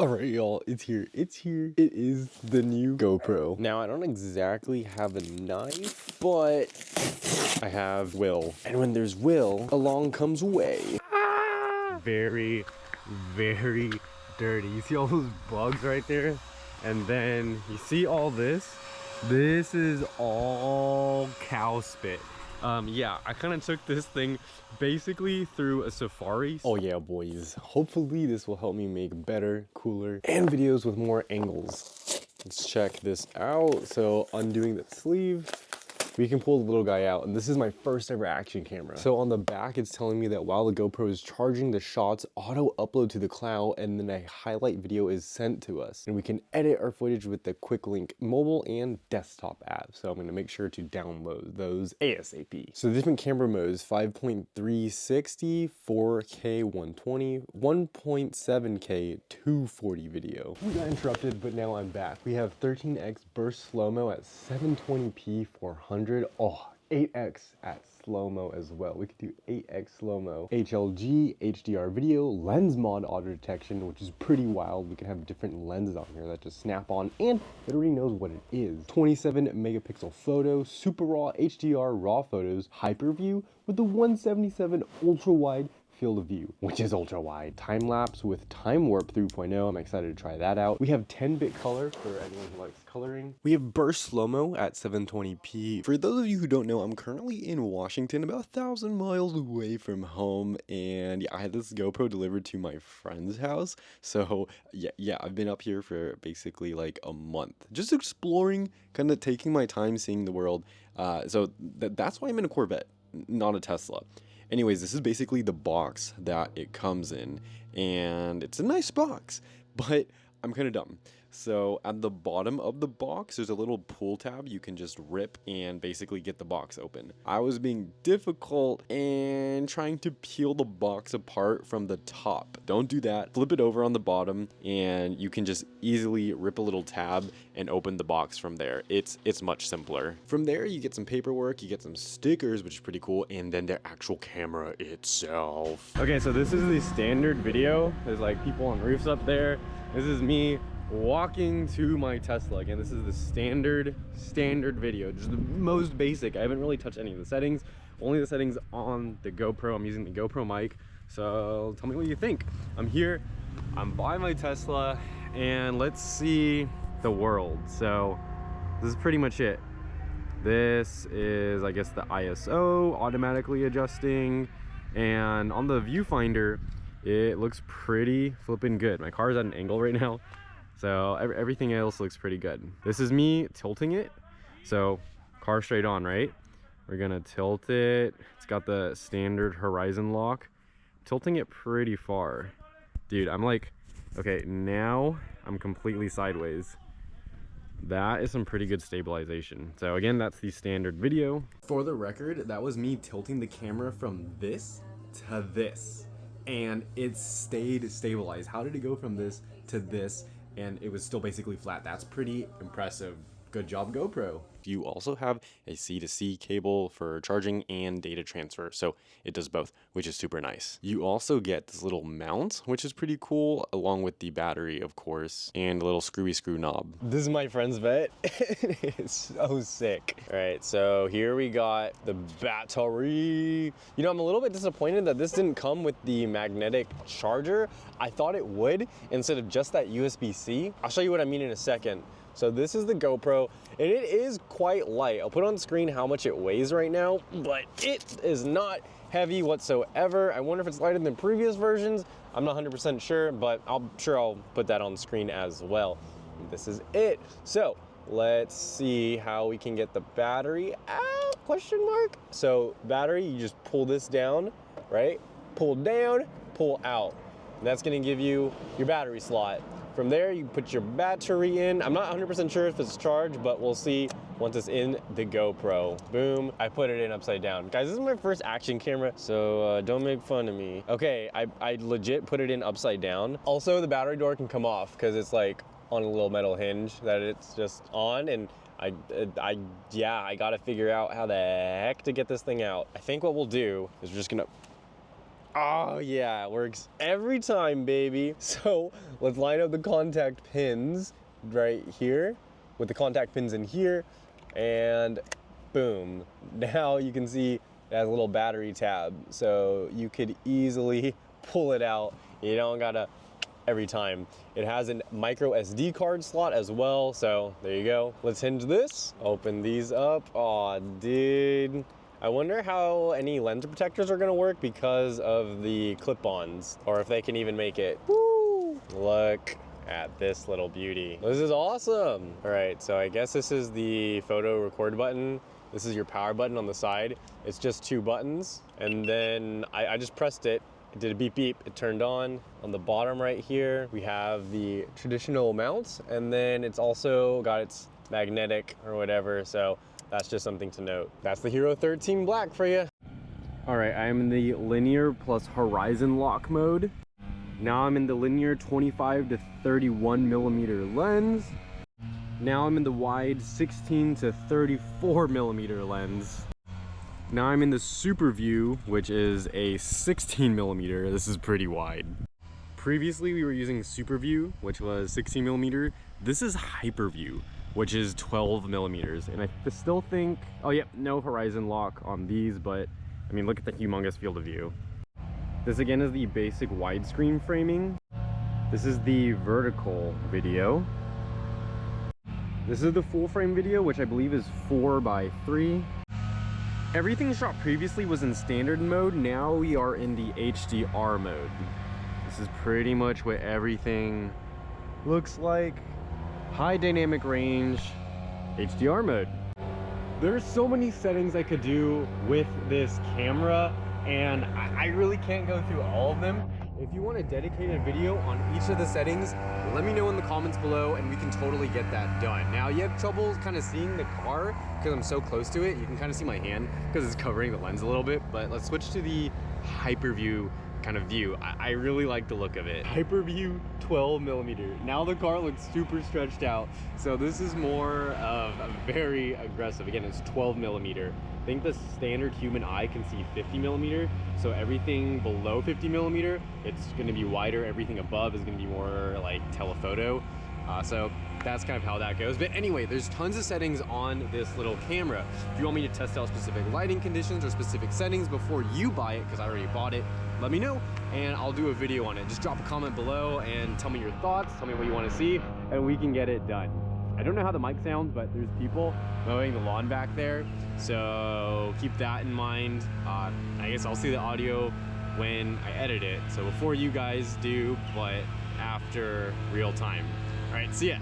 Alright y'all, it's here. It is the new GoPro. Now I don't exactly have a knife, but I have will. And when there's will, along comes way. Very, very dirty. You see all those bugs right there? And then you see all this? This is all cow spit. Yeah, I kind of took this thing basically through a safari. Oh yeah, boys. Hopefully this will help me make better, cooler, and videos with more angles. Let's check this out. So undoing the sleeve, we can pull the little guy out, and this is my first ever action camera. So on the back, it's telling me that while the GoPro is charging, the shots auto upload to the cloud, and then a highlight video is sent to us. And we can edit our footage with the Quick Link mobile and desktop app. So I'm gonna make sure to download those ASAP. So the different camera modes, 5.360, 4K 120, 1.7K 240 video. We got interrupted, but now I'm back. We have 13x burst slow-mo at 720p 400. Oh, 8x at slow-mo as well. We could do 8x slow-mo. HLG, HDR video, lens mod auto detection, which is pretty wild. We can have different lenses on here that just snap on and it already knows what it is. 27 megapixel photo, super raw HDR raw photos, hyper view with the 177 ultra wide field of view, which is ultra wide. Time lapse with time warp 3.0. I'm excited to try that out. We have 10-bit color for anyone who likes coloring. We have burst slow-mo at 720p. For those of you who don't know, I'm currently in Washington, about 1,000 miles away from home, and yeah, I had this GoPro delivered to my friend's house. So yeah, I've been up here for basically like a month, just exploring, kind of taking my time, seeing the world. So that's why I'm in a Corvette, not a Tesla. Anyways, this is basically the box that it comes in, and it's a nice box, but I'm kind of dumb. So at the bottom of the box, there's a little pull tab you can just rip and basically get the box open. I was being difficult and trying to peel the box apart from the top. Don't do that. Flip it over on the bottom and you can just easily rip a little tab and open the box from there. It's much simpler. From there, you get some paperwork, you get some stickers, which is pretty cool, and then the actual camera itself. Okay, so this is the standard video. There's like people on roofs up there. This is me walking to my Tesla. Again, this is the standard video, just the most basic. I haven't really touched any of the settings, only the settings on the GoPro. I'm using the GoPro mic, so tell me what you think. I'm here, I'm by my Tesla, and let's see the world. So this is pretty much it. This is, I guess, the ISO automatically adjusting, and on the viewfinder it looks pretty flipping good. My car's at an angle right now, so everything else looks pretty good. This is me tilting it. So car straight on, right? We're gonna tilt it. It's got the standard horizon lock. Tilting it pretty far. Dude, I'm like, okay, now I'm completely sideways. That is some pretty good stabilization. So again, that's the standard video. For the record, that was me tilting the camera from this to this, and it stayed stabilized. How did it go from this to this and it was still basically flat? That's pretty impressive. Good job, GoPro. You also have a C-to-C cable for charging and data transfer, so it does both, which is super nice. You also get this little mount, which is pretty cool, along with the battery, of course, and a little screwy screw knob. This is my friend's vet. It's so sick. All right, so here we got the battery. You know, I'm a little bit disappointed that this didn't come with the magnetic charger. I thought it would, instead of just that USB-C. I'll show you what I mean in a second. So this is the GoPro, and it is quite light. I'll put on screen how much it weighs right now, but it is not heavy whatsoever. I wonder if it's lighter than previous versions. I'm not 100% sure, but I'm sure I'll put that on screen as well. This is it. So let's see how we can get the battery out, question mark. So battery, you just pull this down, right? Pull down, pull out. And that's gonna give you your battery slot. From there, you put your battery in. I'm not 100% sure if it's charged, but we'll see once it's in the GoPro. Boom, I put it in upside down. Guys, this is my first action camera, so don't make fun of me. Okay, I legit put it in upside down. Also, the battery door can come off because it's like on a little metal hinge that it's just on, and I gotta figure out how the heck to get this thing out. I think what we'll do is we're just gonna Oh yeah, it works every time, baby. So let's line up the contact pins right here with the contact pins in here, and boom. Now you can see it has a little battery tab, so you could easily pull it out. You don't gotta every time. It has a micro SD card slot as well, so there you go. Let's hinge this, open these up. Aw, dude. I wonder how any lens protectors are gonna work because of the clip-ons, or if they can even make it. Woo! Look at this little beauty. This is awesome. All right, so I guess this is the photo record button. This is your power button on the side. It's just 2 buttons, and then I just pressed it. It did a beep beep, it turned on. On the bottom right here, we have the traditional mounts, and then it's also got its magnetic or whatever, so that's just something to note. That's the Hero 13 Black for you. All right, I'm in the linear plus horizon lock mode. Now I'm in the linear 25 to 31 millimeter lens. Now I'm in the wide 16 to 34 millimeter lens. Now I'm in the super view, which is a 16 millimeter. This is pretty wide. Previously we were using super view, which was 16 millimeter. This is hyper view, which is 12 millimeters. And I still think, oh yeah, no horizon lock on these, but I mean, look at the humongous field of view. This again is the basic widescreen framing. This is the vertical video. This is the full frame video, which I believe is 4:3. Everything shot previously was in standard mode. Now we are in the HDR mode. This is pretty much what everything looks like. High dynamic range, HDR mode. There's so many settings I could do with this camera, and I really can't go through all of them. If you want a dedicated video on each of the settings, let me know in the comments below and we can totally get that done. Now, you have trouble kind of seeing the car because I'm so close to it. You can kind of see my hand because it's covering the lens a little bit, but let's switch to the hyper view kind of view. I really like the look of it. Hyper view 12 millimeter. Now the car looks super stretched out. So this is more of a very aggressive. Again, it's 12 millimeter. I think the standard human eye can see 50 millimeter. So everything below 50 millimeter, it's gonna be wider. Everything above is gonna be more like telephoto. So that's kind of how that goes. But anyway, there's tons of settings on this little camera. If you want me to test out specific lighting conditions or specific settings before you buy it, because I already bought it, let me know and I'll do a video on it. Just drop a comment below and tell me your thoughts, tell me what you want to see, and we can get it done. I don't know how the mic sounds, but there's people mowing the lawn back there, so keep that in mind. I guess I'll see the audio when I edit it, so before you guys do, but after real time. All right, see ya.